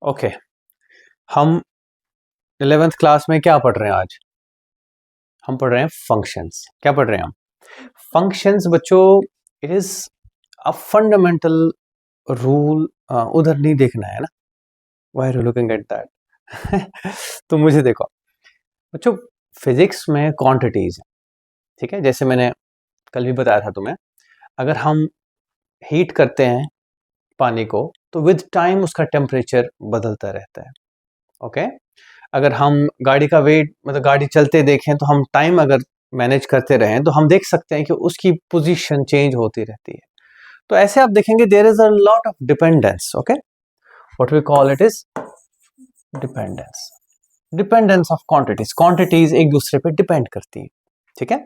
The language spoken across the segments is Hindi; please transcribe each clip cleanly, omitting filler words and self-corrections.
ओके हम 11th क्लास में क्या पढ़ रहे हैं आज? हम पढ़ रहे हैं फंक्शंस। क्या पढ़ रहे हैं हम? फंक्शंस बच्चों, it is a fundamental rule. उधर नहीं देखना है ना, why are you looking at that? तो मुझे देखो बच्चों, फिजिक्स में क्वांटिटीज है, ठीक है। जैसे मैंने कल भी बताया था तुम्हें, अगर हम हीट करते हैं पानी को तो विद टाइम उसका टेम्परेचर बदलता रहता है। ओके अगर हम गाड़ी का वेट, मतलब गाड़ी चलते देखें तो हम टाइम अगर मैनेज करते रहें तो हम देख सकते हैं कि उसकी पोजीशन चेंज होती रहती है। तो ऐसे आप देखेंगे there is a lot of dependence. Okay what we call it is dependence. Dependence of quantities, quantities एक दूसरे पे डिपेंड करती हैं, ठीक है।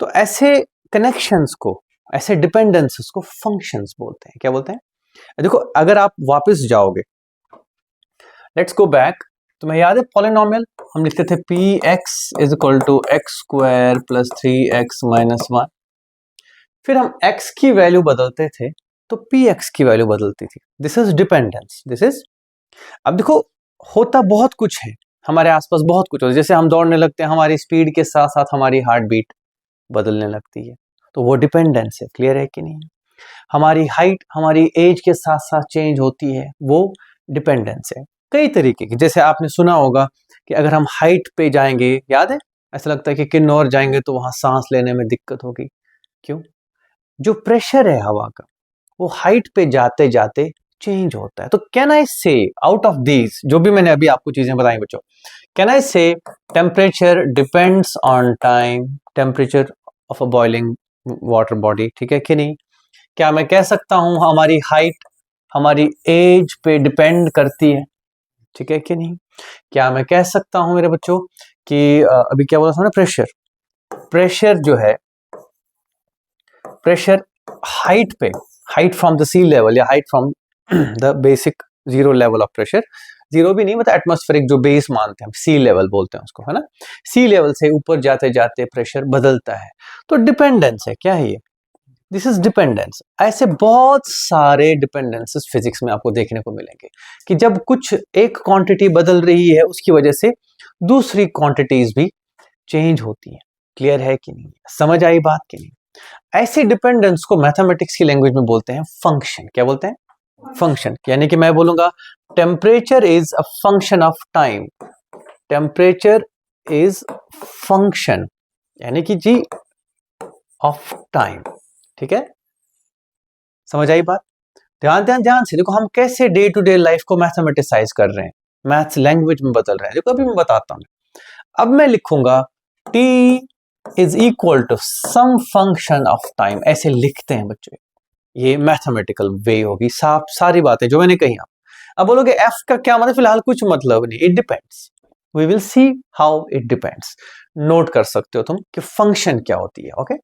तो ऐसे कनेक्शंस को, ऐसे डिपेंडेंसेस को फंक्शंस बोलते हैं। क्या बोलते हैं? देखो अगर आप वापस जाओगे, लेट्स गो बैक, तुम्हें याद है पॉलिनोमियल हम लिखते थे P X is equal to x square plus 3x-1। फिर हम x की वैल्यू बदलते थे तो पी एक्स की वैल्यू बदलती थी। This is dependence, this is. अब देखो होता बहुत कुछ है हमारे आसपास, बहुत कुछ होता है। जैसे हम दौड़ने लगते हैं, हमारी स्पीड के साथ साथ हमारी हार्ट बीट बदलने लगती है, तो वो डिपेंडेंस है। क्लियर है कि नहीं? हमारी हाइट हमारी एज के साथ साथ चेंज होती है, वो डिपेंडेंस है। कई तरीके की, जैसे आपने सुना होगा कि अगर हम हाइट पे जाएंगे, याद है, ऐसा लगता है कि किन्नौर जाएंगे तो वहां सांस लेने में दिक्कत होगी। क्यों? जो प्रेशर है हवा का, वो हाइट पे जाते जाते चेंज होता है। तो कैन आई से आउट ऑफ दीज, जो भी मैंने अभी आपको चीजें बताई बच्चों, कैन आई से temperature depends on time, temperature of a boiling water body, ठीक है कि नहीं? क्या मैं कह सकता हूं हमारी हाइट हमारी एज पे डिपेंड करती है, ठीक है कि नहीं? क्या मैं कह सकता हूं मेरे बच्चों कि अभी क्या बोला था ना, प्रेशर, प्रेशर जो है, प्रेशर हाइट पे, height from the sea level या height from the basic zero level of pressure, zero भी नहीं मतलब एटमॉस्फेरिक जो बेस मानते हैं हम, सी लेवल बोलते हैं उसको, है ना। सी लेवल से ऊपर जाते जाते प्रेशर बदलता है, तो डिपेंडेंस है। क्या है ये? This is dependence. ऐसे बहुत सारे डिपेंडेंसेस फिजिक्स में आपको देखने को मिलेंगे कि जब कुछ एक क्वांटिटी बदल रही है उसकी वजह से दूसरी क्वांटिटीज भी चेंज होती हैं। क्लियर है कि नहीं? समझ आई बात कि नहीं? ऐसी डिपेंडेंस को मैथमेटिक्स की लैंग्वेज में बोलते हैं फंक्शन। क्या बोलते हैं? फंक्शन। यानी कि मैं बोलूंगा temperature is a function of time, temperature is function यानी कि जी ऑफ टाइम, ठीक है। समझ आई बात? ध्यान ध्यान ध्यान से देखो हम कैसे डे टू डे लाइफ को मैथमेटिसाइज कर रहे हैं, मैथ्स लैंग्वेज में बदल रहे हैं। देखो अभी मैं बताता हूं। अब मैं लिखूंगा t is equal to some function of time, ऐसे लिखते हैं बच्चों। ये मैथमेटिकल वे होगी, सारी बातें जो मैंने कही। अब बोलोगे f का क्या मतलब? फिलहाल कुछ मतलब नहीं, it depends. We will see how it depends. Note कर सकते हो तुम कि फंक्शन क्या होती है। ओके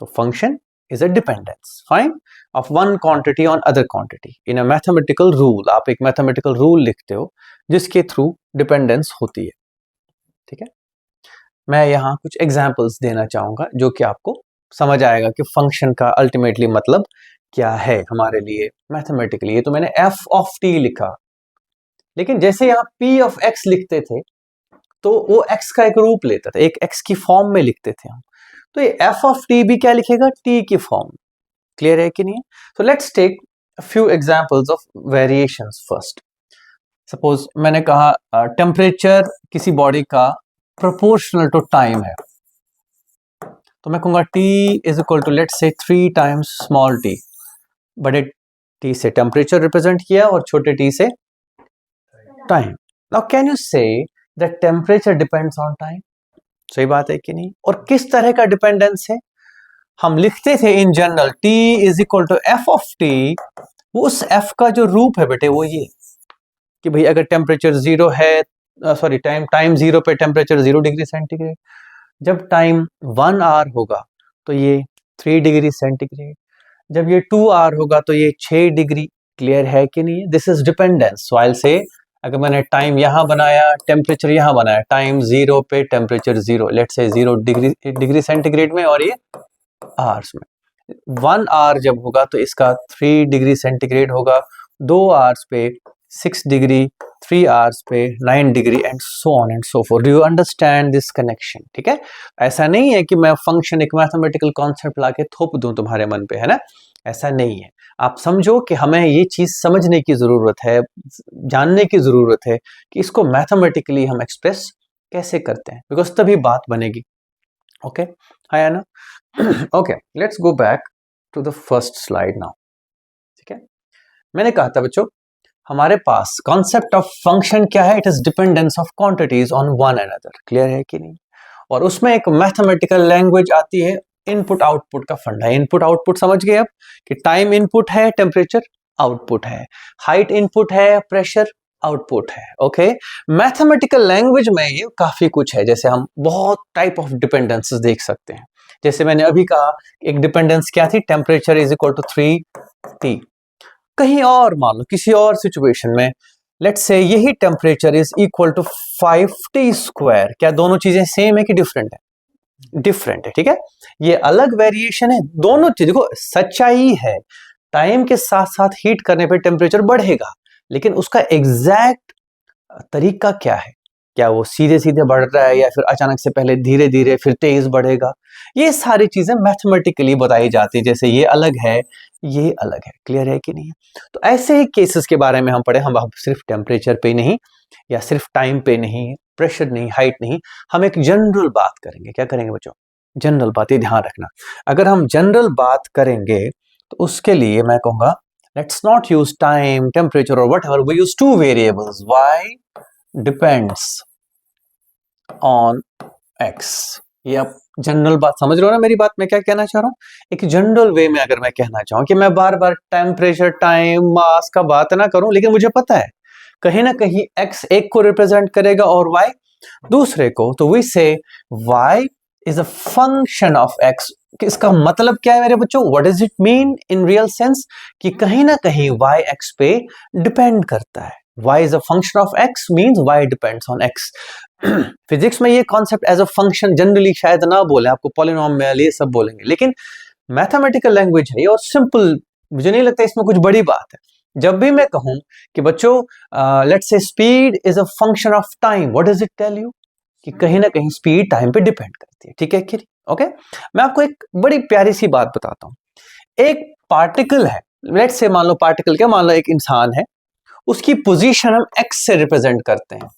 तो function is a dependence, fine, of one quantity on other quantity in a mathematical rule। आप एक मैथमेटिकल रूल लिखते हो जिसके थ्रू डिपेंडेंस होती है, ठीक है। मैं यहाँ कुछ एग्जांपल्स देना चाहूंगा जो कि आपको समझ आएगा कि फंक्शन का अल्टीमेटली मतलब क्या है हमारे लिए मैथमेटिकली। ये तो मैंने f ऑफ t लिखा, लेकिन जैसे यहाँ p ऑफ x लिखते थे तो वो x का एक रूप लेता था, एक x की फॉर्म में लिखते थे हम। तो ये f ऑफ t भी क्या लिखेगा? t की फॉर्म। क्लियर है कि नहीं? तो let's take a few examples of variations first। Suppose मैंने कहा टेम्परेचर किसी बॉडी का प्रोपोर्शनल टू टाइम है, तो मैं कहूंगा T is equal to let's say 3 times small t। बड़े t से टेम्परेचर रिप्रेजेंट किया और छोटे t से time. Now can you say that temperature depends on time? सही बात है कि नहीं? और किस तरह का डिपेंडेंस है? हम लिखते थे in general t is equal to f of t। उस f का जो रूप है बेटे वो ये कि भाई अगर टेम्परेचर जीरो है, सॉरी टाइम जीरो पे टेम्परेचर 0 डिग्री सेंटीग्रेड, जब टाइम 1 आवर होगा तो ये 3 डिग्री सेंटीग्रेड, जब ये 2 आवर होगा तो ये 6 डिग्री। क्लियर है कि नहीं? This is dependence. So I say अगर मैंने टाइम यहां बनाया, टेम्परेचर यहां बनाया, टाइम 0 पे temperature 0, let's say 0 degree centigrade में और ये आवर्स में, 1 आवर जब होगा तो इसका 3 डिग्री सेंटीग्रेड होगा, 2 आवर्स पे 6 डिग्री, 3 आवर्स पे 9 degree and so on and so fourth. Do you understand this connection? ठीक है, ऐसा नहीं है कि मैं फंक्शन एक मैथमेटिकल कॉन्सेप्ट लाके थोप दूं तुम्हारे मन पे, है ना, ऐसा नहीं है। आप समझो कि हमें ये चीज समझने की जरूरत है, जानने की जरूरत है कि इसको मैथमेटिकली हम एक्सप्रेस कैसे करते हैं, बिकॉज तभी बात बनेगी। ओके, है ना? Okay, let's go back to the first slide now. ठीक है, मैंने कहा था बच्चों हमारे पास कॉन्सेप्ट ऑफ फंक्शन क्या है? It is dependence of quantities on one another. Clear है कि नहीं? और उसमें एक मैथमेटिकल लैंग्वेज आती है, इनपुट आउटपुट का फंडा है। इनपुट आउटपुट समझ गए अब कि टाइम इनपुट है, टेम्परेचर आउटपुट है, हाइट इनपुट है, प्रेशर आउटपुट है। ओके, मैथमेटिकल लैंग्वेज में ये काफी कुछ है, जैसे हम बहुत टाइप ऑफ डिपेंडेंसेस देख सकते हैं। जैसे मैंने अभी कहा एक डिपेंडेंस क्या थी, temperature is equal to 3T। कहीं और मान लो किसी और सिचुएशन में लेट्स से यही temperature is equal to 5T square. क्या दोनों चीजें सेम है कि डिफरेंट है? डिफरेंट है। ठीक है, ये अलग वेरिएशन है, दोनों चीज देखो सच्चाई है। टाइम के साथ साथ हीट करने पे टेम्परेचर बढ़ेगा, लेकिन उसका एग्जैक्ट तरीका क्या है? क्या वो सीधे सीधे बढ़ रहा है या फिर अचानक से पहले धीरे धीरे फिर तेज बढ़ेगा? ये सारी चीजें मैथमेटिकली बताई जाती है, जैसे ये अलग है, ये अलग है। क्लियर है कि नहीं? तो ऐसे ही केसेस के बारे में हम पढ़े। हम सिर्फ टेम्परेचर पे नहीं या सिर्फ टाइम पे नहीं, प्रेशर नहीं, हाइट नहीं, हम एक जनरल बात करेंगे। क्या करेंगे बच्चों? जनरल बात। ये ध्यान रखना, अगर हम जनरल बात करेंगे तो उसके लिए मैं कहूंगा let's not use time, temperature और whatever, we use two variables. Why? Depends on x. ये आप जनरल बात समझ रहे हो ना मेरी बात? मैं क्या कहना चाह रहा हूं, एक जनरल वे में अगर मैं कहना चाहूं कि मैं बार बार टेम्परेचर, टाइम, मास का बात ना करूं, लेकिन मुझे पता है कहीं ना कहीं एक्स एक को रिप्रेजेंट करेगा और वाई दूसरे को, तो we say Y is a function of X. इसका मतलब क्या है मेरे बच्चों? What does it mean in real sense? कि कहीं ना कहीं वाई एक्स पे डिपेंड करता है। y is a function of x means y depends on x। Physics में ये concept as a function generally शायद ना बोले, आपको पॉलिनोमियल ये सब बोलेंगे, लेकिन मैथमेटिकल लैंग्वेज है ये और सिंपल, मुझे नहीं लगता इसमें कुछ बड़ी बात है। जब भी मैं कहूं कि बच्चों let's say speed is a function of time, what does it tell you? कि कहीं ना कहीं स्पीड टाइम पे डिपेंड करती है। ठीक है कि ओके, मैं आपको एक बड़ी प्यारी सी बात बताता हूं। एक पार्टिकल है, लेट्स से मान लो पार्टिकल क्या, मान लो एक इंसान है, उसकी पोजीशन हम एक्स से रिप्रेजेंट करते हैं,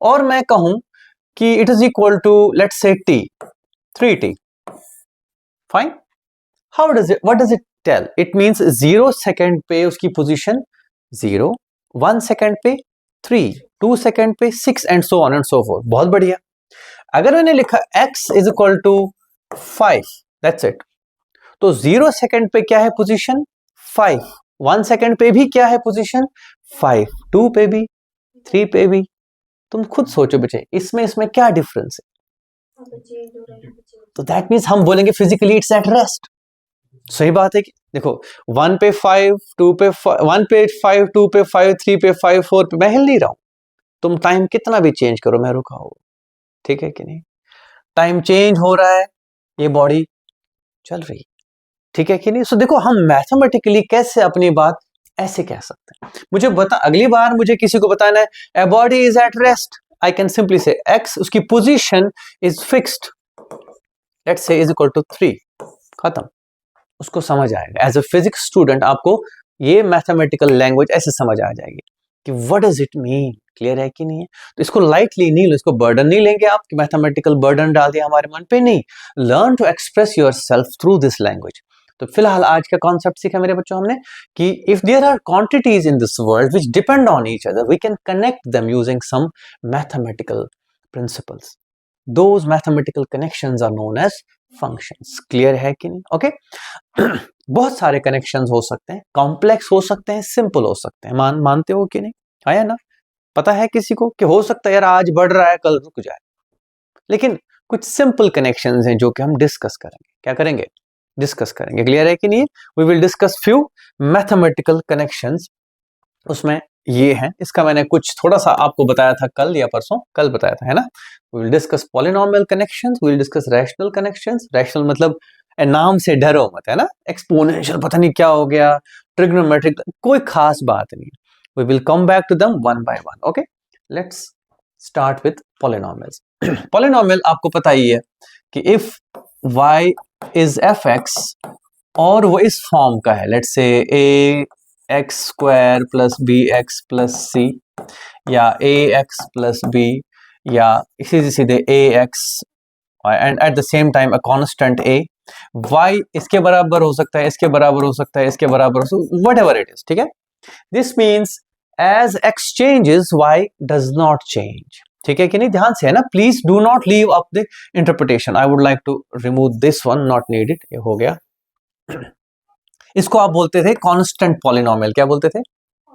और मैं कहूं कि it is equal to let's say T, 3T। Fine, how does it, what does it tell? It means 0 second पे उसकी पोजीशन 0, 1 सेकंड पे 3, 2 सेकंड पे 6 and so on and so forth. बहुत बढ़िया। अगर मैंने लिखा x is equal to 5, that's it, तो 0 सेकंड पे क्या है पोजीशन? 5, 1 सेकंड पे भी क्या है पोजीशन? 5, 2 पे भी, 3 पे भी। तुम खुद सोचो बच्चे, इसमें इसमें क्या डिफरेंस है? तो दैट मीन्स हम बोलेंगे फिजिकली इट्स एट रेस्ट। सही बात है कि देखो 1 पे 5, 2 पे 1 पे 5, 2 पे 5, 3 पे 5, 4 पे, मैं हिल नहीं रहा हूं। तुम टाइम कितना भी चेंज करो, मैं रुका हूं। ठीक है कि नहीं? टाइम चेंज हो रहा है, ये बॉडी चल रही है। ठीक है कि नहीं? सो देखो हम मैथमेटिकली कैसे अपनी बात ऐसे कह सकते हैं। मुझे बता, अगली बार मुझे किसी को बताना है a body is at rest, I can simply say x, उसकी position is fixed, let's say is equal to 3, खत्म। उसको समझ आएगा। एज अ फिजिक्स स्टूडेंट आपको ये मैथमेटिकल लैंग्वेज ऐसे समझ आ जाएगी कि what does it mean. Clear है कि नहीं है? तो इसको लाइटली नहीं लो, इसको बर्डन नहीं लेंगे आप कि मैथमेटिकल बर्डन डाल दिया हमारे मन पे, नहीं। Learn to express yourself through this language. तो फिलहाल आज का कॉन्सेप्ट सीखा मेरे बच्चों हमने कि if there are quantities in this world which depend on each other, we can connect them using some mathematical principles. Those mathematical connections are known as functions. Clear है कि नहीं? ओके बहुत सारे कनेक्शंस हो सकते हैं, कॉम्प्लेक्स हो सकते हैं, सिंपल हो सकते हैं। मानते हो कि नहीं? आया ना? पता है किसी को कि हो सकता है यार आज बढ़ रहा है कल रुक जाए, लेकिन कुछ सिंपल कनेक्शंस हैं जो कि हम डिस्कस करेंगे। क्या करेंगे? डिस्कस करेंगे। क्लियर है कि नहीं? We will discuss few mathematical connections. उसमें ये है, इसका मैंने कुछ थोड़ा सा आपको बताया था कल या परसों, कल बताया था, है ना? We will discuss polynomial connections, we will discuss rational connections. Rational मतलब नाम से डरो मत, है ना, एक्सपोनेंशियल पता नहीं क्या हो गया, ट्रिग्नोमेट्रिक, कोई खास बात नहीं। We will come back to them one by one. Okay, let's start with polynomials. Polynomial आपको पता ही है कि इफ y इज fx और वो इस फॉर्म का है, let's say ax square plus bx plus c, या ax प्लस b, या सीधे सीधे ax and eight the same time a constant a, y इसके बराबर हो सकता है, इसके बराबर हो सकता है, इसके बराबर हो सकता है, व्हाटएवर इट इज, ठीक है। This means as x changes y does not change, ठीक है कि नहीं, ध्यान से है ना, please do not leave up the interpretation. I would like to remove this one, not needed, ये हो गया। इसको आप बोलते थे कांस्टेंट पॉलिनोमियल, क्या बोलते थे,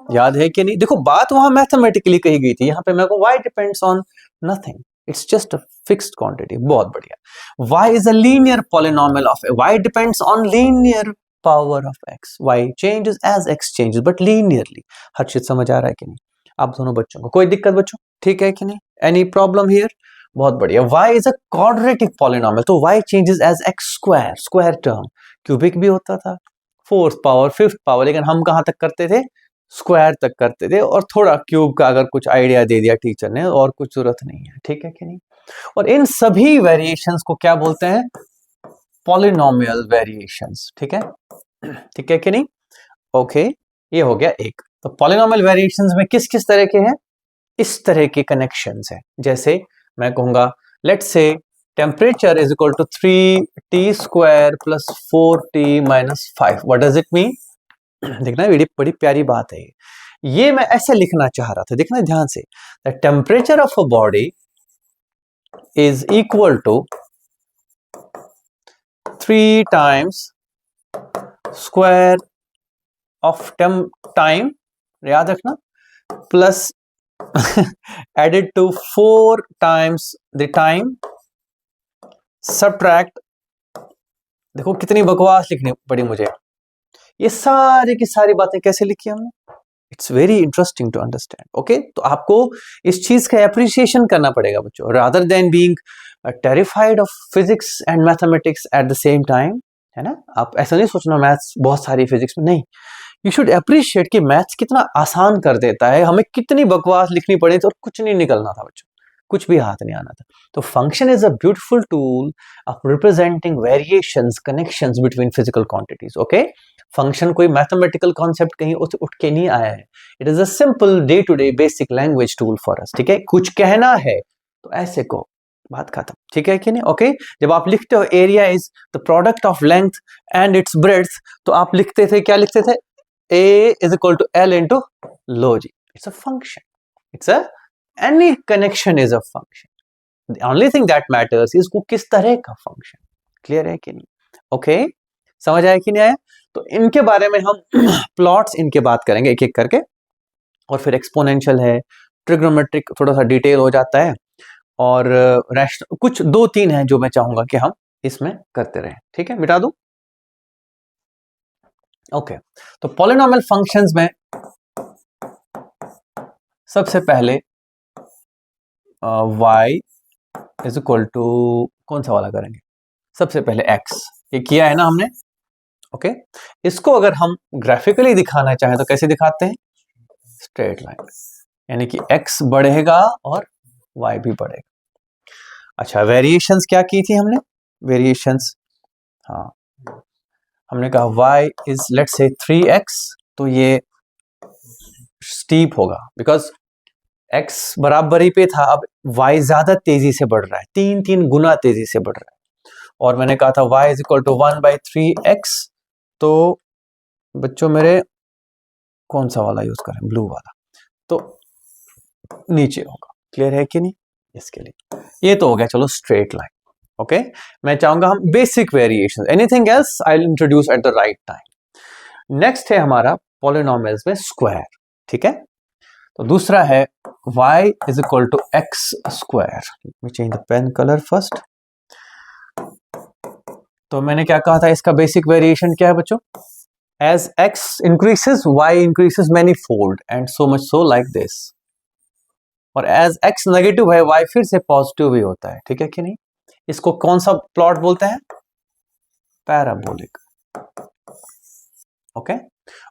याद है कि नहीं? देखो बात वहां मैथमेटिकली कही गई थी, यहाँ पे मेरे को y depends on nothing, it's just a fixed quantity. बहुत बढ़िया। y is a linear polynomial of y depends on linear power of x, y changes as x changes but linearly। हर चीज समझ आ रहा है कि नहीं आप दोनों बच्चों को? कोई दिक्कत बच्चों, ठीक है कि नहीं? Any problem here? बहुत बढ़िया। y is a quadratic polynomial, तो y changes as x square, square term cubic भी होता था, फोर्थ पावर, फिफ्थ पावर, लेकिन हम कहां तक करते थे, स्क्वायर तक करते थे, और थोड़ा क्यूब का अगर कुछ आइडिया दे दिया टीचर ने, और कुछ जरूरत नहीं है, ठीक है कि नहीं? और इन सभी वेरिएशंस को क्या बोलते हैं, पॉलिनोमियल वेरिएशंस, ठीक है, ठीक है कि नहीं? ओके, ये हो गया एक। तो पॉलिनोमियल वेरिएशंस में किस किस तरह के हैं, इस तरह के कनेक्शंस हैं। जैसे मैं कहूंगा let's say temperature is equal to 3t square plus 4t minus 5, what does it mean? देखना बड़ी बड़ी प्यारी बात है ये मैं ऐसे लिखना चाह रहा था, देखना ध्यान से, the temperature of a body is equal to 3 times square of time, याद रखना, plus added to 4 times the time, subtract, देखो कितनी बकवास लिखनी पड़ी मुझे, ये सारी की सारी बातें कैसे लिखी हमने, it's very interesting to understand. Okay, तो आपको इस चीज का एप्रिसिएशन करना पड़ेगा बच्चों, rather than being terrified of physics and mathematics at the same time, है ना। आप ऐसा नहीं सोचना मैथ्स बहुत सारी फिजिक्स में, नहीं, यू शुड अप्रिशिएट कि मैथ्स कितना आसान कर देता है, हमें कितनी बकवास लिखनी पड़ी तो कुछ नहीं निकलना था बच्चों, कुछ भी हाथ नहीं आना था। तो function is a beautiful tool of representing variations, connections between physical quantities. Okay, function कोई मैथमेटिकल कॉन्सेप्ट कहीं उठ के नहीं आया है, it is a simple day to day basic language tool for us, ठीक है। कुछ कहना है तो ऐसे को, बात खत्म, ठीक है कि नहीं? ओके, जब आप लिखते हो area is the product of length and it's breadth, तो आप लिखते थे, क्या लिखते थे, a is equal to L into log. It's a function. Any connection is a function. The only thing that matters is वो किस तरह का function. Clear है कि नहीं? Okay? समझ आया कि नहीं आया? तो इनके बारे में हम प्लॉट्स इनके बात करेंगे एक एक करके, और फिर एक्सपोनेंशियल है, ट्रिग्नोमेट्रिक थोड़ा सा डिटेल हो जाता है, और रैशनल कुछ 2-3 हैं जो मैं चाहूंगा कि हम इसमें करते रहें, ठीक है। मिटा दूं? ओके, तो पॉलिनोमियल फंक्शंस में सबसे पहले y इज इक्वल टू, कौन सा वाला करेंगे, सबसे पहले x, ये किया है ना हमने। ओके, इसको अगर हम ग्राफिकली दिखाना चाहें तो कैसे दिखाते हैं, स्ट्रेट लाइन, यानी कि x बढ़ेगा और y भी बढ़ेगा। अच्छा, वेरिएशंस क्या की थी हमने, वेरिएशंस, हाँ, हमने कहा y is let's say 3x, तो ये स्टीप होगा बिकॉज x बराबर ही पे था, अब y ज्यादा तेजी से बढ़ रहा है, 3 गुना तेजी से बढ़ रहा है, और मैंने कहा था y is equal to 1/3x, तो बच्चों मेरे कौन सा वाला यूज करें, ब्लू वाला, तो नीचे होगा। क्लियर है कि नहीं? इसके लिए ये तो हो गया, चलो स्ट्रेट लाइन। ओके, मैं चाहूंगा हम basic variation, anything else I will introduce at the right time. Next है हमारा पॉलिनोमियल्स में स्क्वायर, ठीक है। तो दूसरा है y is equal to x square, let change the pen colour first. तो मैंने क्या कहा था, इसका बेसिक वेरिएशन क्या है बच्चों, as x increases y increases many fold and so much so like this, और एज x नेगेटिव है y फिर से पॉजिटिव भी होता है, ठीक है कि नहीं। इसको कौन सा प्लॉट बोलते हैं, पैराबोलिक। ओके,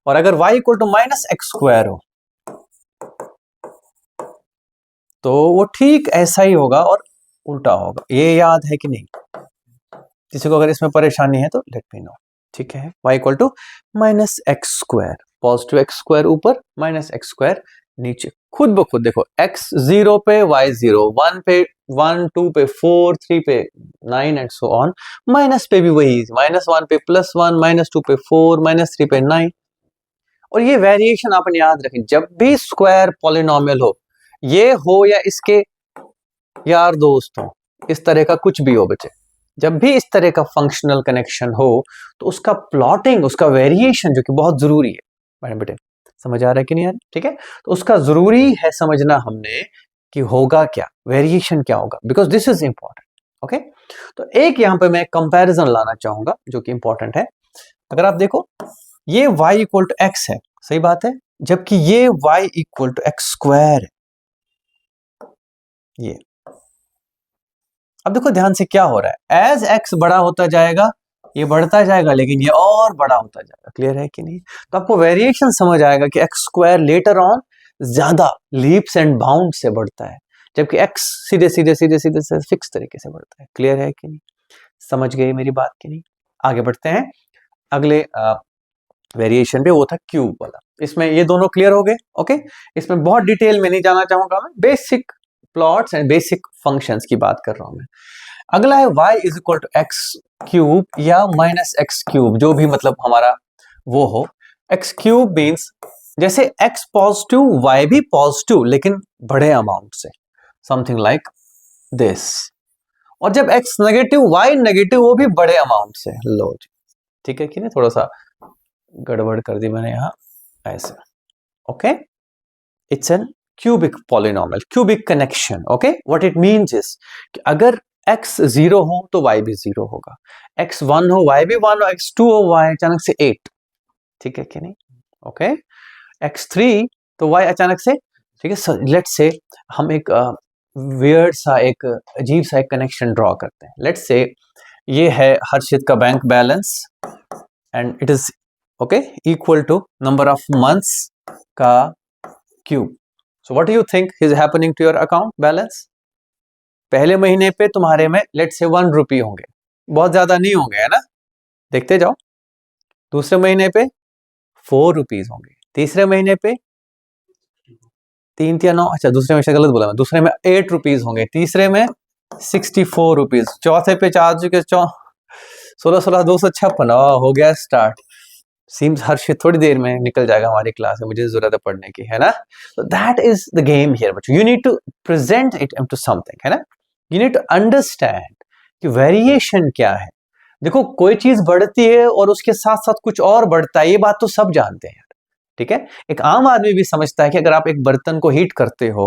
और अगर y equal to minus x square हो तो वो ठीक ऐसा ही होगा और उल्टा होगा। ये याद है कि नहीं? किसी को अगर इसमें परेशानी है तो लेट मी नो। ठीक है, y equal to minus x square, positive x square ऊपर, माइनस एक्स स्क्वायर नीचे। खुद ब खुद देखो, x 0 पे y 0, 1 पे 1, 2 पे 4, 3 पे 9 एंड सो ऑन। माइनस पे भी वही, -1 पे +1, -2 पे 4, -3 पे 9। और ये वेरिएशन आपने याद रखें, जब भी स्क्वायर पॉलिनोमियल हो, ये हो या इसके यार दोस्त हो, इस तरह का कुछ भी हो बच्चे, जब भी इस तरह का फंक्शनल कनेक्शन हो तो उसका प्लॉटिंग, उसका वेरिएशन जो कि बहुत जरूरी है, मैडम बेटे समझ आ रहा है कि नहीं आ रहा? ठीक है, तो उसका जरूरी है समझना हमने कि होगा क्या, वेरिएशन क्या होगा, because this is important. Okay, तो एक यहां पे मैं कंपैरिजन लाना चाहूंगा जो कि इंपॉर्टेंट है। अगर आप देखो, ये y इक्वल टू एक्स है, सही बात है, जबकि ये y equal to x square है। ये अब देखो ध्यान से क्या हो रहा है, एज x बड़ा होता जाएगा ये बढ़ता जाएगा, लेकिन ये और बड़ा होता जाएगा। क्लियर है कि नहीं? तो आपको वेरिएशन समझ आएगा कि एक्स स्क्वायर लेटर ऑन ज्यादा लीप्स एंड बाउंड से बढ़ता है, जबकि x सीधे सीधे सीधे सीधे से फिक्स तरीके से बढ़ता है। क्लियर है कि नहीं? समझ गए मेरी बात कि नहीं? आगे बढ़ते हैं अगले वेरिएशन पे, वो था क्यूब वाला। इसमें ये दोनों क्लियर हो गए। ओके, इसमें बहुत डिटेल में नहीं जाना चाहूंगा, मैं basic plots and basic functions की बात कर रहा हूं मैं। अगला है y is equal to x cube या माइनस एक्स क्यूब, जो भी मतलब हमारा वो हो। एक्स क्यूब मीन्स जैसे x पॉजिटिव y भी पॉजिटिव लेकिन बड़े अमाउंट से, समथिंग लाइक दिस। और जब x नेगेटिव y नेगेटिव, वो भी बड़े अमाउंट से। लो जी, ठीक है कि नहीं? थोड़ा सा गड़बड़ कर दी मैंने यहां, ऐसे। Okay, it's an cubic polynomial, cubic connection. Okay, what it means is कि अगर x 0 हो तो y भी 0 होगा, x 1 हो y भी 1 हो, x 2 हो y अचानक से 8। ठीक है कि नहीं? ओके, x 3 तो y अचानक से, ठीक है। लेट्स से हम एक वियर्ड सा, एक अजीब सा एक कनेक्शन ड्रॉ करते हैं। लेट्स से ये है हर्षित का bank balance and it is okay equal to number of months का cube. So what do you think is happening to your account balance? पहले महीने पे तुम्हारे में लेट्स से 1 रुपी होंगे, बहुत ज्यादा नहीं होंगे, है ना? देखते जाओ। दूसरे महीने पे 4 रुपीज होंगे, तीसरे महीने पे 3 या 9, अच्छा दूसरे में गलत बोला मैं, दूसरे में 8 रुपीज होंगे, तीसरे में 64 रुपीज, चौथे पे 4 के 16 16 256 हो गया स्टार्ट। सीम्स हर्षित थोड़ी देर में निकल जाएगा हमारी क्लास में, मुझे जरूरत है पढ़ने की, है ना? तो that is the game here बच्चों, you need to present it into something, है ना? यू नीड टू अंडरस्टैंड कि वेरिएशन क्या है। देखो कोई चीज बढ़ती है और उसके साथ साथ कुछ और बढ़ता है, ये बात तो सब जानते हैं, ठीक है। एक आम आदमी भी समझता है कि अगर आप एक बर्तन को हीट करते हो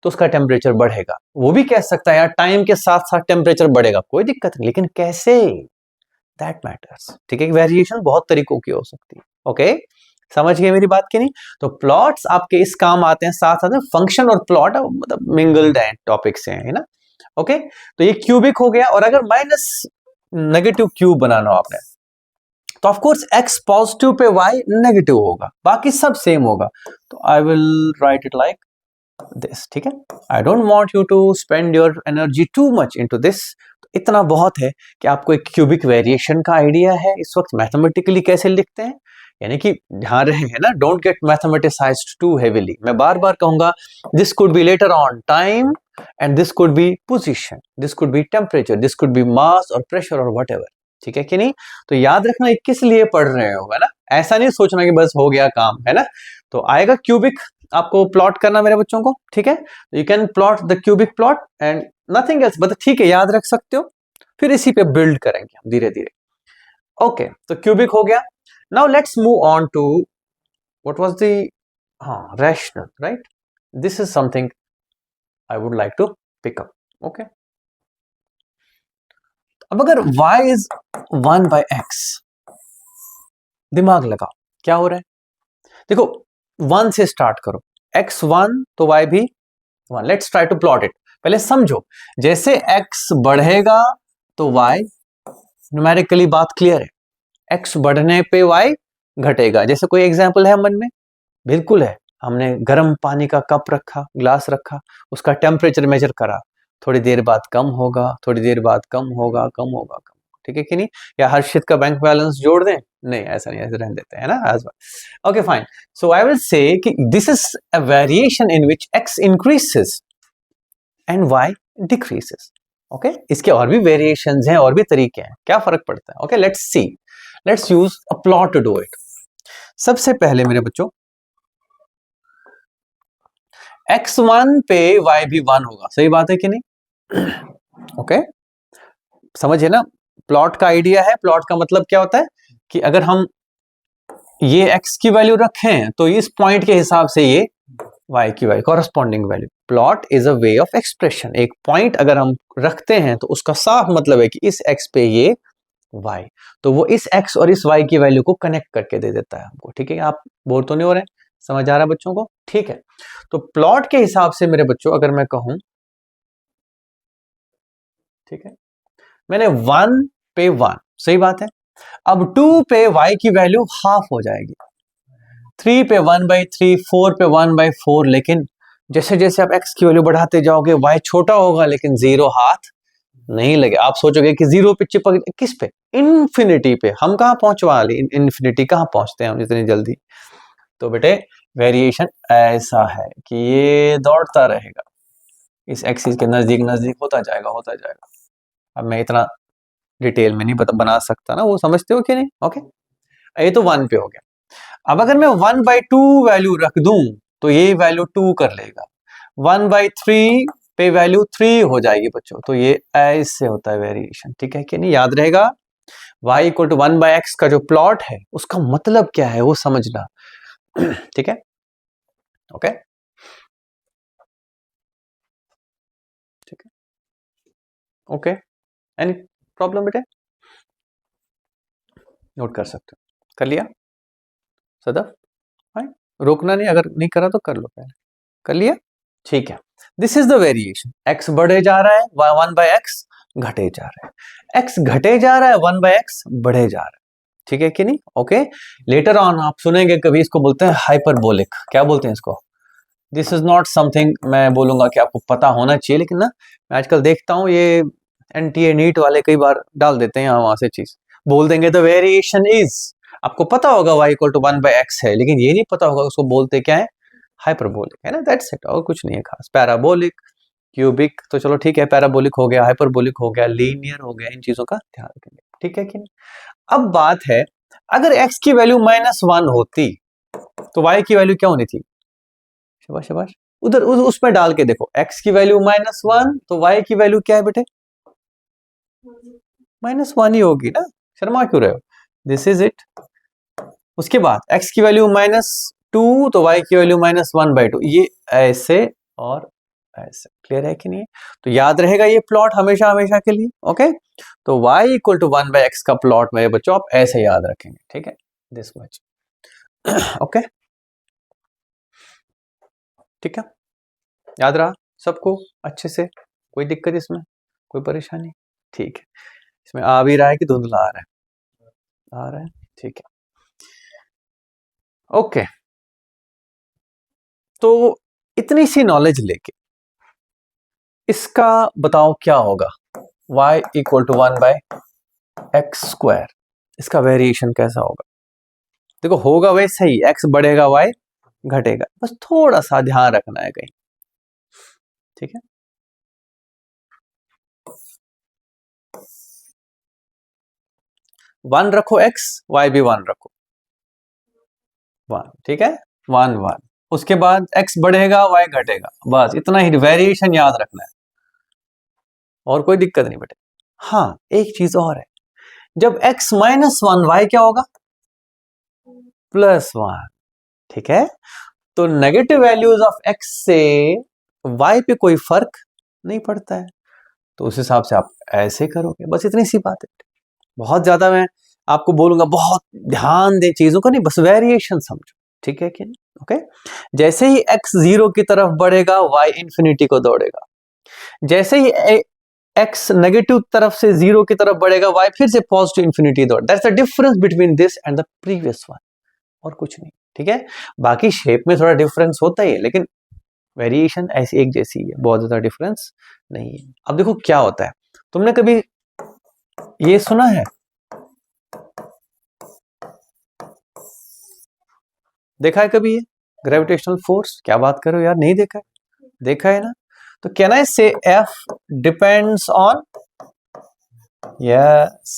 तो उसका टेम्परेचर बढ़ेगा। वो भी कह सकता है यार टाइम के साथ साथ टेम्परेचर बढ़ेगा, कोई दिक्कत नहीं, लेकिन कैसे, दैट मैटर्स। ठीक है, वेरिएशन बहुत तरीकों की हो सकती है। ओके, समझ गए मेरी बात की नहीं? तो प्लॉट्स आपके इस काम आते हैं, साथ साथ में फंक्शन और प्लॉट मतलब मिंगल्ड टॉपिक से है ना। ओके, तो ये क्यूबिक हो गया। और अगर माइनस नेगेटिव क्यूब बनाना हो आपने, तो ऑफ कोर्स x पॉजिटिव पे y नेगेटिव होगा, बाकी सब सेम होगा। तो I will write it like this. ठीक है, I don't want you to spend your energy too much into this. इतना बहुत है कि आपको एक क्यूबिक वेरिएशन का आइडिया है इस वक्त मैथमेटिकली कैसे लिखते हैं, यानी कि ध्यान रहे है ना, don't get mathematicised too heavily. मैं बार बार कहूंगा, this could be later on time and this could be position, this could be temperature, this could be mass और प्रेशर और व्हाटएवर। ठीक है कि नहीं? तो याद रखना ये किस लिए पढ़ रहे हो, है ना? ऐसा नहीं सोचना कि बस हो गया काम, है ना? तो आएगा क्यूबिक, आपको प्लॉट करना मेरे बच्चों को। ठीक है, you can plot the cubic plot and nothing else, but ठीक है याद रख सकते हो, फिर इसी पे बिल्ड करेंगे हम धीरे धीरे। ओके, तो क्यूबिक हो गया। Now let's move on to what was the rational, right? This is something I would like to pick up. Okay, अब अगर y इज 1/x, दिमाग लगाओ क्या हो रहा है। देखो 1 से स्टार्ट करो, x 1 तो y भी 1। Let's try to plot it. पहले समझो, जैसे x बढ़ेगा तो y, न्यूमेरिकली बात क्लियर है, x बढ़ने पे y घटेगा। जैसे कोई एग्जाम्पल है मन में? बिल्कुल है। हमने गर्म पानी का कप रखा, ग्लास रखा, उसका टेम्परेचर मेजर करा, थोड़ी देर बाद कम होगा, थोड़ी देर बाद कम होगा, कम होगा, कम, ठीक है कि नहीं? या हर्षित का बैंक बैलेंस जोड़ दें? नहीं, ऐसा नहीं, ऐसे रहने देते हैं ना as well. Okay fine, so I will say कि this is a variation in which x increases and y decreases. Okay, इसके और भी वेरिएशंस हैं, और भी तरीके हैं, क्या फर्क पड़ता है? Okay, let's see, let's use a plot to do it. सबसे पहले मेरे बच्चों, x1 पे y भी 1 होगा, सही बात है कि नहीं? ओके, समझिए ना, प्लॉट का आइडिया है। प्लॉट का मतलब क्या होता है कि अगर हम ये x की वैल्यू रखें तो इस पॉइंट के हिसाब से ये y की value, corresponding value. Plot is a way of expression. एक पॉइंट अगर हम रखते हैं तो उसका साफ मतलब है कि इस x पे ये y, तो वो इस x और इस y की वैल्यू को कनेक्ट करके दे देता है हमको। ठीक है, आप बोर तो नहीं हो रहे? समझ आ रहा है बच्चों को? ठीक है, तो प्लॉट के हिसाब से मेरे बच्चों अगर मैं कहूं, ठीक है, मैंने 1 पे 1, सही बात है। अब 2 पे y की वैल्यू हाफ हो जाएगी, 3 पे 1/3, 4 पे 1/4, लेकिन जैसे जैसे आप x की वैल्यू बढ़ाते जाओगे y छोटा होगा, लेकिन जीरो हाथ नहीं लगे। आप सोचोगे कि जीरो पे चिपक, किस पे? इन्फिनिटी पे। हम कहां पहुंचने वाले? इन्फिनिटी कहां पहुंचते हैं हम इतनी जल्दी? तो बेटे वेरिएशन ऐसा है कि ये दौड़ता रहेगा, इस एक्सिस के नजदीक नजदीक होता जाएगा, होता जाएगा। अब मैं इतना डिटेल में नहीं बना सकता ना, वो समझते हो कि नहीं? ओके, ये तो 1 पे हो गया। अब अगर मैं 1/2 वैल्यू रख दूं तो ये वैल्यू 2 कर लेगा, 1/3 पे वैल्यू 3 हो जाएगी बच्चों। तो ये ऐसे होता है वेरिएशन, ठीक है कि नहीं? याद रहेगा, y इक्वल टू 1/x का जो प्लॉट है उसका मतलब क्या है वो समझना। ठीक है, ओके, ठीक है, ओके, एनी प्रॉब्लम बेटे? नोट कर सकते हो? कर लिया सदफ? फाइन, रोकना नहीं, अगर नहीं करा तो कर लो पहले। कर लिया? ठीक है, this is the variation. x बढ़े जा रहा है, 1/x घटे जा रहा है, x घटे जा रहा है, 1/x बढ़े जा रहा है, ठीक है कि नहीं? ओके, लेटर ऑन आप सुनेंगे कभी, इसको बोलते हैं हाइपरबोलिक। क्या बोलते हैं इसको? दिस इज नॉट समथिंग मैं बोलूंगा कि आपको पता होना चाहिए, लेकिन ना मैं आजकल देखता हूँ ये एनटीए नीट वाले कई बार डाल देते हैं यहाँ वहां से चीज, बोल देंगे द वेरिएशन इज, आपको पता होगा y इक्वल टू 1/x है, लेकिन ये नहीं पता होगा उसको बोलते क्या है, हाइपरबोलिक, है ना? दैट्स इट, और कुछ नहीं है खास। पैराबोलिक, क्यूबिक तो चलो ठीक है, पैराबोलिक हो गया, हाइपरबोलिक हो गया, लीनियर हो गया, इन चीजों का ध्यान रखेंगे, ठीक है कि नहीं? अब बात है, अगर x की वैल्यू -1 होती तो y की वैल्यू क्या होनी थी? शाबाश शाबाश, उधर उसमें डाल के देखो, x की वैल्यू -1 तो y की वैल्यू क्या है बेटे? -1 ही होगी ना, शर्मा क्यों रहे हो? This is it. उसके बाद x की वैल्यू -2 तो y की वैल्यू -1/2, ये ऐसे और ऐसे, क्लियर है कि नहीं? तो याद रहेगा ये प्लॉट हमेशा हमेशा के लिए। ओके, तो y इक्वल टू 1/x का प्लॉट मेरे बच्चों आप ऐसे याद रखेंगे, ठीक है, दिस मच। ओके, ठीक है, याद रहा सबको अच्छे से? कोई दिक्कत इसमें, कोई परेशानी? ठीक है, इसमें आ भी रहा है कि धुंधला आ रहा है? आ रहा है, ठीक है, ओके। तो इतनी सी नॉलेज लेके इसका बताओ क्या होगा, y इक्वल टू 1/x², इसका वेरिएशन कैसा होगा? देखो होगा वैसे ही, x बढ़ेगा y घटेगा, बस थोड़ा सा ध्यान रखना है कहीं, ठीक है? वन रखो x, y भी 1 रखो, 1, ठीक है, 1 1, उसके बाद x बढ़ेगा y घटेगा, बस इतना ही वेरिएशन याद रखना है, और कोई दिक्कत नहीं बेटे। हाँ, एक चीज और है, जब x -1 y क्या होगा? +1, ठीक है? तो नेगेटिव वैल्यूज ऑफ x से y पे कोई फर्क नहीं पड़ता है, तो उस हिसाब से आप ऐसे करोगे, बस इतनी सी बात है। बहुत ज्यादा मैं आपको बोलूंगा, बहुत ध्यान दे चीजों का नहीं, बस वेरिएशन समझो, ठीक है कि नहीं? ओके, जैसे ही x 0 की तरफ बढ़ेगा y इंफिनिटी को दौड़ेगा, जैसे ही x नेगेटिव तरफ से जीरो की तरफ बढ़ेगा, y फिर से पॉजिटिव इंफिनिटी दौड़। That's the difference between this and the previous one, और कुछ नहीं, ठीक है। बाकी शेप में थोड़ा डिफरेंस होता ही है, लेकिन वेरिएशन ऐसी एक जैसी है, बहुत ज्यादा डिफरेंस नहीं है। अब देखो क्या होता है, तुमने कभी ये सुना है, देखा है कभी ये ग्रेविटेशनल फोर्स? क्या बात करो यार, नहीं देखा है? देखा है ना? तो कैन आई से F डिपेंड्स ऑन, यस,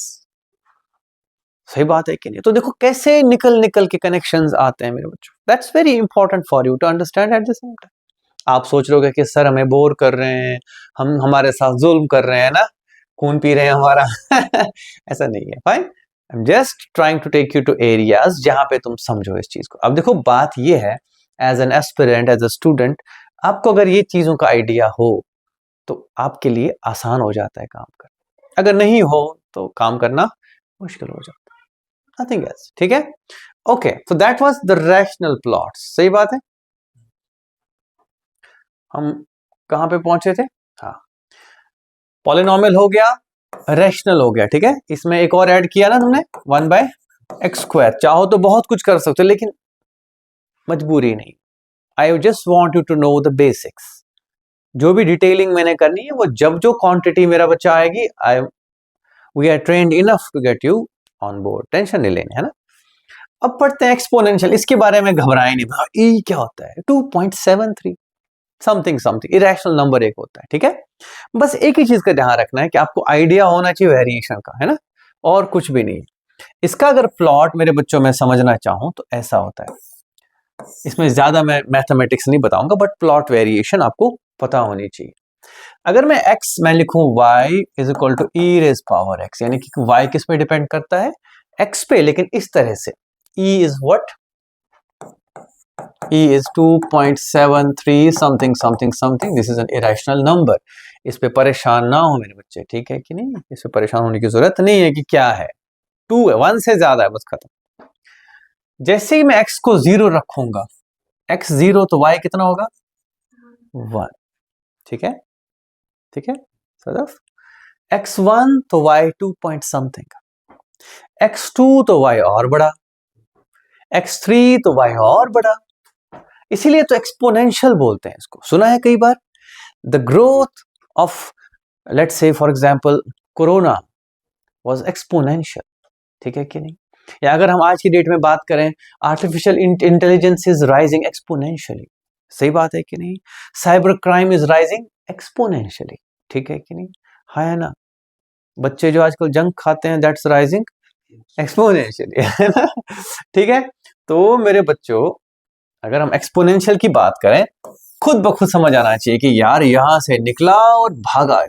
सही बात है कि नहीं? तो देखो कैसे निकल निकल के कनेक्शंस आते हैं मेरे बच्चों। That's very important for you to understand at the same time. आप सोच रहे हो कि सर हमें बोर कर रहे हैं, हम हमारे साथ जुल्म कर रहे हैं ना, खून पी रहे हैं हमारा ऐसा नहीं है, fine. I am just trying to take you to areas जहां पे तुम समझो इस चीज को। अब देखो बात ये है, as an aspirant, as a student, आपको अगर ये चीजों का आइडिया हो तो आपके लिए आसान हो जाता है काम करना, अगर नहीं हो तो काम करना मुश्किल हो जाता है, नथिंग एल्स, ठीक है। Okay, so that was the rational plots, सही बात है। हम कहां पे पहुंचे थे? हाँ, पॉलिनॉमियल हो गया, रैशनल हो गया, ठीक है। इसमें एक और ऐड किया ना तुमने, 1/x²। चाहो तो बहुत कुछ कर सकते हो, लेकिन मजबूरी नहीं। I just want you to know the basics. जो भी डिटेलिंग मैंने करनी है वो जब जो क्वांटिटी मेरा बच्चा आएगी, I we are trained enough to get you on board, tension नहीं लेनी है ना। अब पढ़ते हैं एक्सपोनेंशियल। इसके बारे में घबराए नहीं, ई क्या होता है? 2.73 समथिंग समथिंग, इरेशनल नंबर एक होता है, ठीक है। बस एक ही चीज का ध्यान रखना है कि आपको आइडिया होना चाहिए वेरिएशन का, है ना, और कुछ भी नहीं। इसका अगर प्लॉट मेरे बच्चों में समझना चाहूं तो ऐसा होता है। इसमें ज्यादा मैं मैथमेटिक्स नहीं बताऊंगा, बट प्लॉट वेरिएशन आपको पता होनी चाहिए। अगर मैं x मैं लिखूं y is equal to e raise power x, यानी कि y किस पे डिपेंड करता है? x पे, लेकिन इस तरह से e is what? e is 2.73 something something something, this is an irrational number. इस पे परेशान ना हो मेरे बच्चे, ठीक है कि नहीं? इस पे परेशान होने की जरूरत नहीं है कि क्या है, 2 है, 1 से ज्यादा है, बस खत्म। जैसे ही मैं x को 0 रखूंगा, x 0 तो y कितना होगा? 1, ठीक है, ठीक है सदफ। x1 तो y 2 पॉइंट समथिंग, x2 तो y और बड़ा, x3 तो y और बड़ा, इसीलिए तो एक्सपोनेंशियल बोलते हैं इसको। सुना है कई बार, the growth of, let's say for example, corona was exponential, ठीक है कि नहीं? या अगर हम आज की डेट में बात करें, artificial intelligence is rising exponentially, सही बात है कि नहीं? Cyber crime is rising exponentially, ठीक है कि नहीं? हाँ है ना? बच्चे जो आजकल जंक खाते हैं, दैट्स राइजिंग एक्सपोनेंशियली, है ना? ठीक है। तो मेरे बच्चों, अगर हम एक्सपोनेंशियल की बात करें, खुद ब खुद समझ आना चाहिए कि यार यहां से निकला और भागा,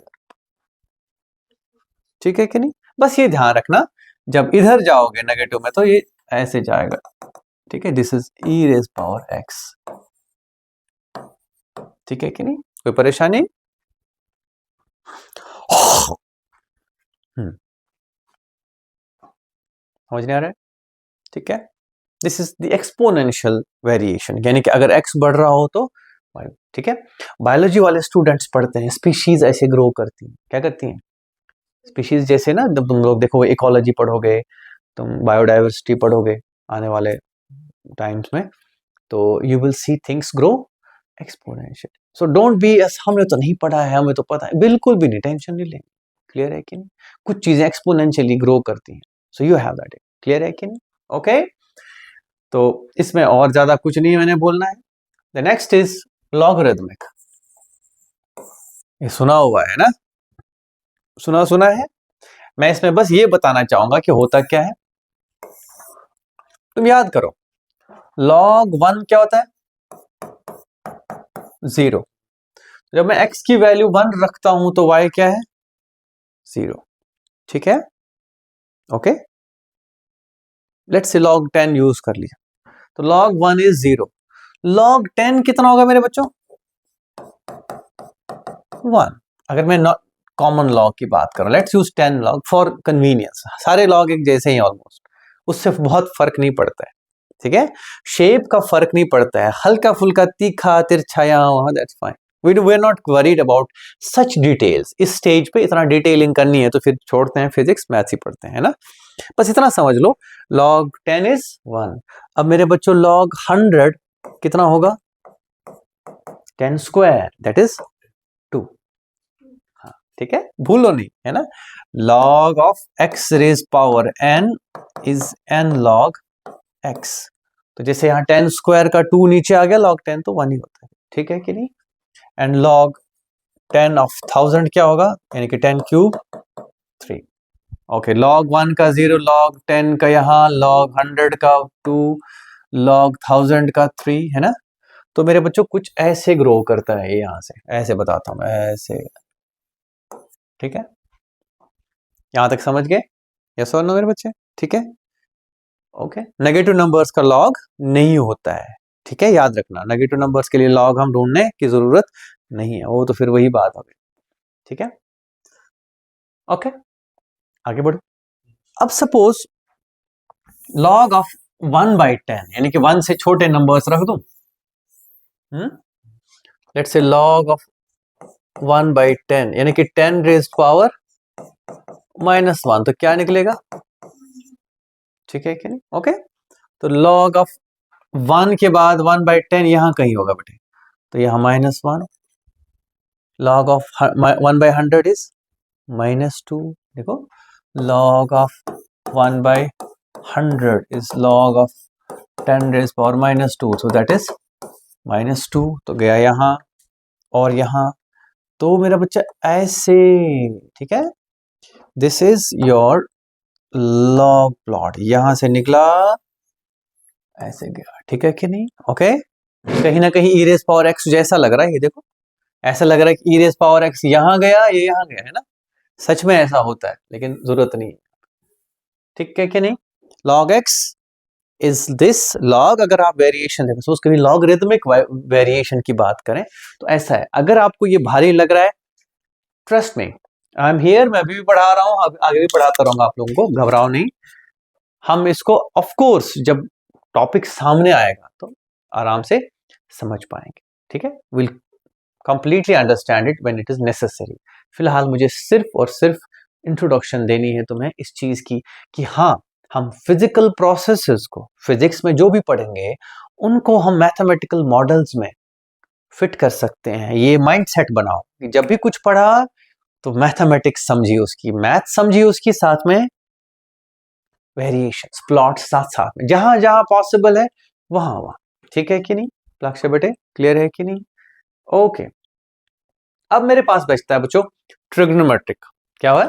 ठीक है कि नहीं? बस ये ध्यान रखना, जब इधर जाओगे नेगेटिव में तो ये ऐसे जाएगा, ठीक है। This is e raise power x, ठीक है कि नहीं? कोई परेशानी? समझ नहीं आ रहा है? ठीक है। This is the exponential variation, यानी कि अगर एक्स बढ़ रहा हो तो, ठीक है। बायोलॉजी वाले स्टूडेंट्स पढ़ते हैं स्पीशीज ऐसे ग्रो करती हैं, क्या करती हैं? स्पीशीज जैसे ना, जब तुम लोग देखो इकोलॉजी पढ़ोगे, तुम बायोडाइवर्सिटी पढ़ोगे आने वाले टाइम्स में, तो you will see things grow exponential. So don't be S हमने तो नहीं पढ़ा है, हमें तो पता है, बिल्कुल भी नहीं, टेंशन नहीं लेंगे। क्लियर है कि नहीं? कुछ चीजें एक्सपोनेंशियली ग्रो करती हैं, so you have that. Clear है कि नहीं? ओके, तो इसमें और ज्यादा कुछ नहीं मैंने बोलना है। The next is logarithmic. ये सुना हुआ है ना? सुना सुना है। मैं इसमें बस ये बताना चाहूंगा कि होता क्या है, तुम याद करो। log 1 क्या होता है? 0। जब मैं x की वैल्यू 1 रखता हूं तो y क्या है? 0, ठीक है। Okay, let's say log 10 use कर लिया, तो log 1 इज 0। log 10 कितना होगा मेरे बच्चों? 1। अगर मैं कॉमन लॉग की बात करूं, let's use 10 log for convenience, सारे लॉग एक जैसे ही ऑलमोस्ट, उससे बहुत फर्क नहीं पड़ता है, ठीक है। शेप का फर्क नहीं पड़ता है, हल्का फुल्का तीखा तिरछाया वहां, that's fine. We are not worried about such details. इस स्टेज पे इतना डिटेलिंग करनी है तो फिर छोड़ते हैं, फिजिक्स मैथ्स ही पढ़ते हैं ना। बस इतना समझ लो, log 10 इज 1। अब मेरे बच्चों log 100 कितना होगा? 10 स्क्वायर, दैट इज 2। हाँ ठीक है, भूलो नहीं, है ना। log of x raise power n is n log x। तो जैसे यहाँ 10 स्क्वायर का 2 नीचे आ गया, log 10 तो 1 ही होता है, ठीक है कि नहीं। एंड log 10 ऑफ 1000 क्या होगा, यानी कि 10 क्यूब 3। ओके, log 1 का 0, log 10 का यहाँ, log 100 का 2, log 1000 का 3, है ना। तो मेरे बच्चों कुछ ऐसे ग्रो करता है ये, यहां से ऐसे बताता हूं मैं, ऐसे, ठीक है। यहां तक समझ गए? यस और नो मेरे बच्चे? ठीक है, ओके। नेगेटिव नंबर्स का लॉग नहीं होता है, ठीक है, याद रखना। नेगेटिव नंबर्स के लिए लॉग हम ढूंढने की जरूरत नहीं है, वो तो फिर वही बात हो गई, ठीक है, ओके। आगे बढ़ो। अब सपोज लॉग ऑफ 1/10, यानी कि 1 से छोटे नंबर्स रख दूं। लेट्स से लॉग ऑफ 1/10 यानी कि 10 रेज्ड पावर -1, तो क्या निकलेगा? ठीक है कि नहीं? ओके। तो log ऑफ 1 के बाद 1/10 यहां कहीं होगा बेटे, तो यहां -1। log of 1/100 is -2। देखो, log of 1/100 is log of 10 raise power -2, so that is -2। तो गया यहां और यहां, तो मेरा बच्चा ऐसे, ठीक है, this is your log plot. यहां से निकला, ऐसे गया, ठीक है कि नहीं? ओके। कहीं ना कहीं ई रेज पावर एक्स जैसा लग रहा है, ये देखो, ऐसा लग रहा है कि ई रेज पावर एक्स यहां गया, ये यहां गया, है ना। सच में ऐसा होता है, लेकिन जरूरत नहीं है, ठीक है कि नहीं। Log x is this log. अगर आप वेरिएशन देखो, सपोज कभी लॉगरिथमिक वेरिएशन की बात करें तो ऐसा है। अगर आपको ये भारी लग रहा है, trust me, I am here, मैं अभी भी पढ़ा रहा हूं, आगे भी पढ़ाता रहूंगा आप लोगों को, घबराओ नहीं। हम इसको ऑफ कोर्स जब टॉपिक सामने आएगा तो आराम से समझ पाएंगे, ठीक है। Will completely understand it when it is necessary. फिलहाल मुझे सिर्फ और सिर्फ इंट्रोडक्शन देनी है तुम्हें इस चीज की कि हाँ, हम फिजिकल प्रोसेसेस को फिजिक्स में जो भी पढ़ेंगे उनको हम मैथमेटिकल मॉडल्स में फिट कर सकते हैं। ये माइंडसेट बनाओ कि जब भी कुछ पढ़ा तो मैथमेटिक्स समझिए उसकी, मैथ समझिए उसकी, साथ में वेरिएशंस, प्लॉट साथ साथ में, जहां जहां पॉसिबल है वहां वहां, ठीक है कि नहीं। लक्ष्य बेटे क्लियर है कि नहीं? ओके। अब मेरे पास बचता है बच्चों ट्रिग्नोमेट्रिक। क्या हुआ?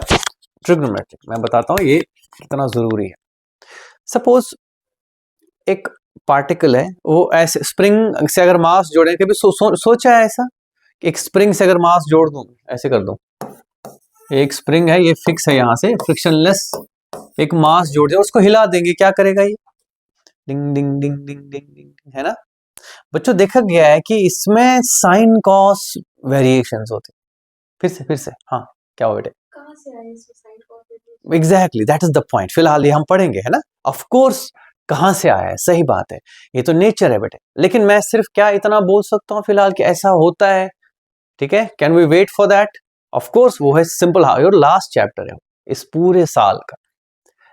ट्रिग्नोमेट्रिक। मैं बताता हूं ये कितना जरूरी है। सपोज एक पार्टिकल है, वो ऐसे स्प्रिंग से अगर मास जोड़े, कभी सोचा है ऐसा कि एक स्प्रिंग से अगर मास जोड़ दूं, ऐसे कर दूं, एक स्प्रिंग है, ये फिक्स है, यहां से फ्रिक्शनलेस एक मास जोड़ दिया, उसको हिला देंगे, क्या करेगा ये? डिंग डिंग डिंग डिंग डिंग डिंग, है ना। बच्चों देखा गया है कि इसमें साइन कॉस वेरिएशंस होते। फिर से हाँ, क्या हो बेटे? कहां से आए इसमें sine cos? Exactly, that is the point. फिलहाल ये हम पढ़ेंगे, है ना। ऑफ कोर्स कहां से आया है, सही बात है, ये तो नेचर है बेटे। लेकिन मैं सिर्फ क्या इतना बोल सकता हूं फिलहाल कि ऐसा होता है, ठीक है। Can we wait for that? Of course वो है सिंपल, योर लास्ट चैप्टर है इस पूरे साल का।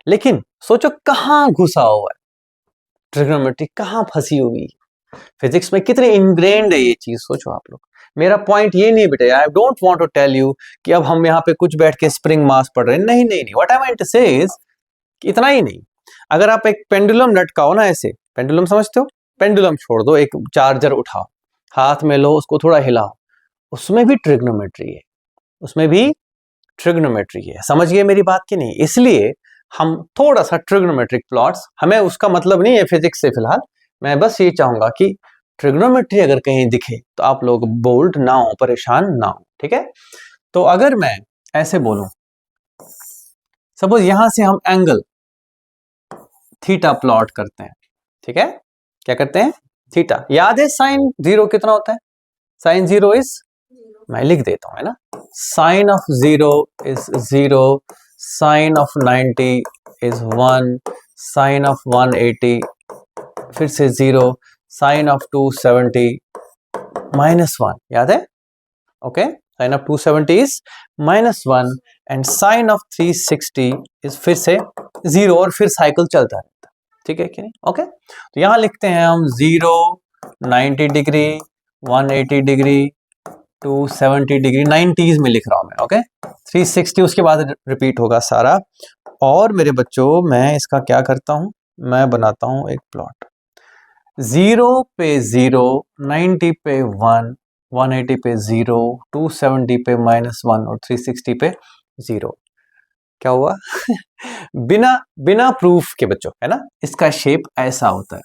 लेकिन सोचो कहां घुसा हुआ है ट्रिग्नोमेट्री, कहां फंसी हुई। फिजिक्स में कितनी इनग्रेन्ड है ये चीज, सोचो आप लोग। मेरा पॉइंट ये नहीं बेटा, I don't want to tell you कि अब हम यहाँ पे कुछ बैठ के स्प्रिंग मास पढ़ रहे हैं, नहीं नहीं नहीं। व्हाट आई वांट टू से इज इतना ही नहीं। अगर आप एक पेंडुलम लटकाओ ना, ऐसे पेंडुलम समझते हो, पेंडुलम छोड़ दो, एक चार्जर उठाओ, हाथ में लो, उसको थोड़ा हिलाओ, उसमें भी ट्रिग्नोमेट्री है, उसमें भी ट्रिग्नोमेट्री है। समझ गए मेरी बात की नहीं? इसलिए हम थोड़ा सा ट्रिग्नोमेट्रिक प्लॉट्स, हमें उसका मतलब नहीं है फिजिक्स से फिलहाल, मैं बस ये चाहूंगा कि ट्रिग्नोमेट्री अगर कहीं दिखे तो आप लोग बोल्ड ना हो, परेशान ना हो, ठीक है। तो अगर मैं ऐसे बोलूं, सपोज यहां से हम एंगल थीटा प्लॉट करते हैं, ठीक है, क्या करते हैं? थीटा। याद है साइन 0 कितना होता है? साइन 0 इज, मैं लिख देता हूं, है ना, sine of 0 is 0, sine of 90 is 1, sine of 180 फिर से 0, साइन ऑफ 270 -1, याद है? Okay, sine of 270 is -1 and sine of 360 is फिर से 0 और फिर साइकिल चलता रहता है, ठीक है कि नहीं? ओके, तो यहां लिखते हैं हम 0, 90 डिग्री, 180 डिग्री, 270 डिग्री, 90s में लिख रहा हूं मैं। ओके, 360 उसके बाद रिपीट होगा सारा। और मेरे बच्चों मैं इसका क्या करता हूं, मैं बनाता हूं एक प्लॉट। 0 पे 0, 90 पे 1, 180 पे 0, 270 पे -1 और 360 पे 0। क्या हुआ? बिना बिना प्रूफ के बच्चों, है ना, इसका शेप ऐसा होता है,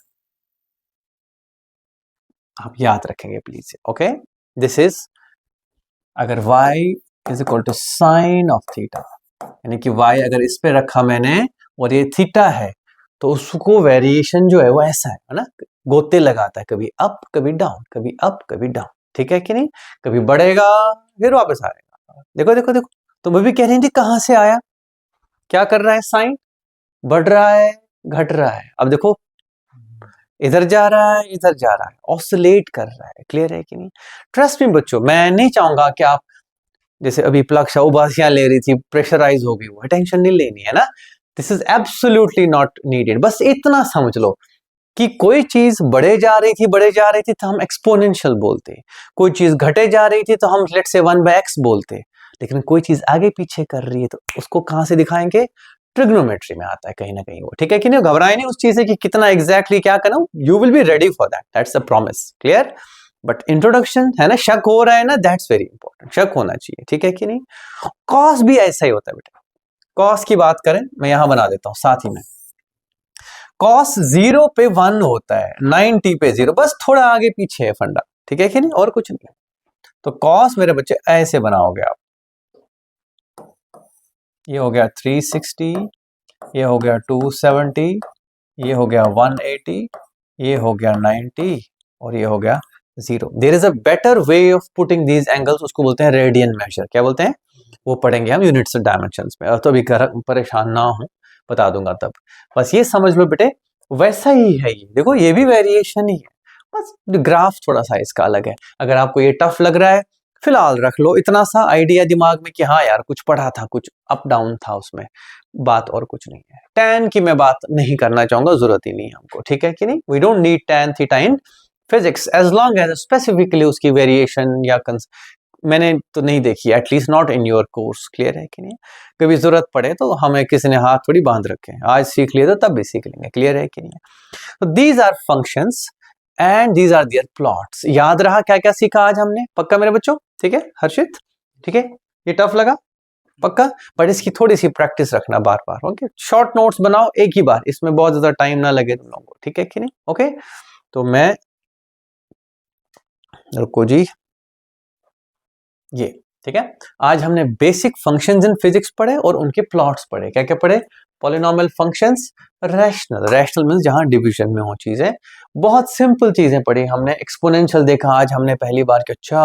आप याद रखेंगे प्लीज। ओके, दिस इज, अगर y is equal to sine of theta, यानी कि y अगर इस पे रखा मैंने और ये थीटा है, तो उसको वेरिएशन जो है वो ऐसा है ना, गोते लगाता है, कभी अप कभी डाउन, कभी अप कभी डाउन, ठीक है कि नहीं? कभी बढ़ेगा फिर वापस आएगा। देखो देखो देखो, तो मैं भी कह रही थी कहां से आया, क्या कर रहा है, साइन बढ़ रहा है घट रहा है, अब देखो इधर जा रहा है इधर जा रहा है, ऑसिलेट कर रहा है, क्लियर है कि नहीं? ट्रस्ट मी बच्चों, मैं नहीं चाहूंगा कि आप जैसे अभी प्लक्षा उबासियां ले रही थी, प्रेशराइज हो गई, वो टेंशन नहीं लेनी है ना, this is absolutely not needed. बस इतना समझ लो कि कोई चीज बढ़े जा रही थी तो हम एक्सपोनेंशियल बोलते, कोई चीज घटे जा रही थी तो हम लेट्स से 1/x बोलते, लेकिन कोई चीज आगे पीछे कर रही है तो उसको कहां से दिखाएंगे, ट्रिग्नोमेट्री में आता है कहीं ना कहीं वो, ठीक है कि नहीं? घबराए नहीं उस चीज से कि कितना एग्जैक्टली क्या करना, you will be ready for that, that's a promise, clear? But introduction है ना, शक हो रहा है ना, दैट्स वेरी इंपॉर्टेंट, शक होना चाहिए, ठीक है कि नहीं? कॉस भी ऐसा ही होता है बेटा, कॉस की बात करें, मैं यहां बना देता हूं साथ ही में, कॉस 0 पे 1 होता है, 90 पे 0, बस थोड़ा आगे पीछे है फंडा, ठीक है कि नहीं, और कुछ नहीं। तो कॉस मेरे बच्चे ऐसे बनाओगे आप, ये हो गया 360, ये हो गया 270, ये हो गया 180, ये हो गया 90 और ये हो गया 0। There is a better way of putting these angles, उसको बोलते हैं रेडियन मेजर, क्या बोलते हैं, वो पढ़ेंगे हम यूनिट्स एंड डायमेंशंस में, और तो अभी परेशान ना हो, बता दूंगा तब। बस ये समझ लो बेटे, वैसा ही है ये, देखो ये भी वेरिएशन ही है, बस ग्राफ थोड़ा सा इसका अलग है। अगर आपको ये टफ लग रहा है, फिलहाल रख लो इतना सा आइडिया दिमाग में कि हाँ यार कुछ पढ़ा था, कुछ अप डाउन था उसमें, बात और कुछ नहीं है। टैन की मैं बात नहीं करना चाहूंगा, जरूरत ही नहीं है हमको, ठीक है कि नहीं? We don't need tan theta in physics as long as specifically उसकी वेरिएशन या मैंने तो नहीं देखी, at least not in your course, clear है कि नहीं? कभी जरूरत पड़े तो हमें किसी ने हाथ थोड़ी बांध रखे हैं, आज सीख लिए तो तब भी सीख लेंगे, क्लियर है कि नहीं? तो these are functions and these are their plots. याद रहा क्या क्या सीखा आज हमने, पक्का मेरे बच्चों? ठीक है हर्षित, ठीक है, ये टफ लगा पक्का, बट इसकी थोड़ी सी प्रैक्टिस रखना बार बार, ओके? शॉर्ट नोट्स बनाओ एक ही बार, इसमें बहुत ज्यादा टाइम ना लगे तुम लोगों को, ठीक है कि नहीं? ओके, तो मैं, रुको जी, ये ठीक है, आज हमने बेसिक फंक्शंस इन फिजिक्स पढ़े और उनके प्लॉट्स पढ़े। क्या क्या पढ़े? Polynomial functions, rational, rational means जहां डिवीजन में हो चीजें, बहुत सिंपल चीजें पढ़ी हमने। एक्सपोनेंशियल देखा आज हमने पहली बार कि अच्छा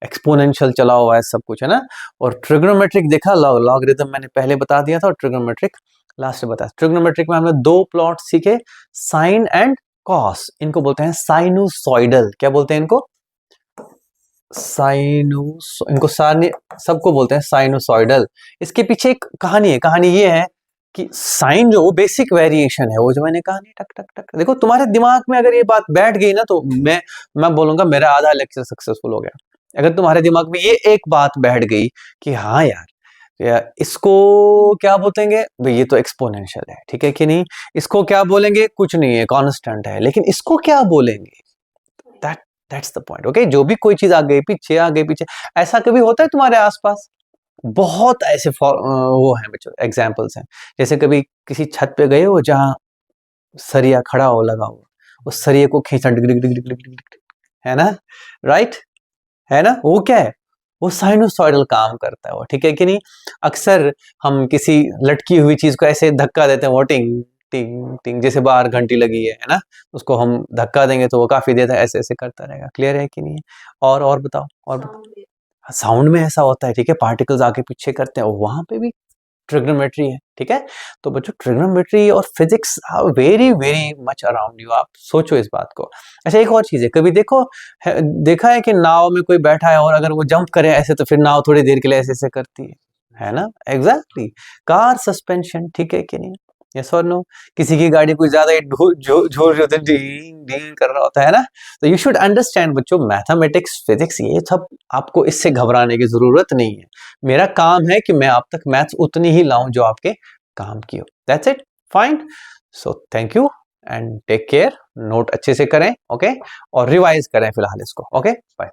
एक्सपोनेंशियल चला हुआ है सब कुछ, है ना? और ट्रिग्नोमेट्रिक देखा, लॉगरिथम मैंने पहले बता दिया था, और ट्रिग्नोमेट्रिक लास्ट में बताया। ट्रिग्नोमेट्रिक में हमने दो प्लॉट सीखे, साइन एंड कॉस, इनको बोलते हैं साइनुसॉइडल। क्या बोलते हैं इनको? साइनुस, इनको सारे सबको बोलते हैं साइनुसॉइडल। इसके पीछे एक कहानी है, कहानी ये है कि साइन जो बेसिक वेरिएशन है, वो जो मैंने कहा नहीं, टक टक टक, देखो तुम्हारे दिमाग में अगर ये बात बैठ गई ना, तो मैं बोलूंगा मेरा आधा लेक्चर सक्सेसफुल हो गया। अगर तुम्हारे दिमाग में ये एक बात बैठ गई कि हाँ यार इसको क्या बोलेंगे भाई, ये तो एक्सपोनेंशियल है, ठीक है कि नहीं? इसको क्या बोलेंगे, कुछ नहीं है, कांस्टेंट है, लेकिन इसको क्या बोलेंगे, दैट्स द पॉइंट। ओके, जो भी कोई चीज आगे पीछे, ऐसा कभी होता है तुम्हारे आसपास? बहुत ऐसे वो हैं बच्चों, एग्जांपल्स हैं। जैसे कभी किसी छत पे गए हो जहां सरिया खड़ा हो लगा हो, उस सरिये को खींचना, डिग डिग डिग डिग डिग डिग डिग, है ना? राइट, है ना? वो क्या है, वो साइनोसॉइडल काम करता है वो, ठीक है कि नहीं? अक्सर हम किसी लटकी हुई चीज को ऐसे धक्का देते हैं, वो टिंग टिंग टिंग, जैसे बाहर घंटी लगी है ना, उसको हम धक्का देंगे तो वो काफी देर तक ऐसे ऐसे करता रहेगा, क्लियर है कि नहीं? और बताओ, और बताओ। साउंड में ऐसा होता है, ठीक है, पार्टिकल्स आगे पीछे करते हैं, वहां पे भी ट्रिग्नोमेट्री है, ठीक है। तो बच्चों ट्रिग्नोमेट्री और physics are very very much around you, आप सोचो इस बात को। अच्छा एक और चीज है, कभी देखा है कि नाव में कोई बैठा है और अगर वो जंप करे ऐसे तो फिर नाव थोड़ी देर के लिए ऐसे ऐसे करती है ना, एग्जैक्टली। कार सस्पेंशन, ठीक है कि नहीं, यस और नो। किसी की गाड़ी कुछ ज्यादा झोर होता है, डींग डींग कर रहा होता है ना। तो यू शुड अंडरस्टैंड बच्चों, मैथमेटिक्स फिजिक्स ये सब आपको इससे घबराने की जरूरत नहीं है। मेरा काम है कि मैं आप तक मैथ्स उतनी ही लाऊं जो आपके काम की हो। That's it, fine. So thank you and take care. Note अच्छे से करें, ओके, और रिवाइज करें फिलहाल इसको, ओके, बाय।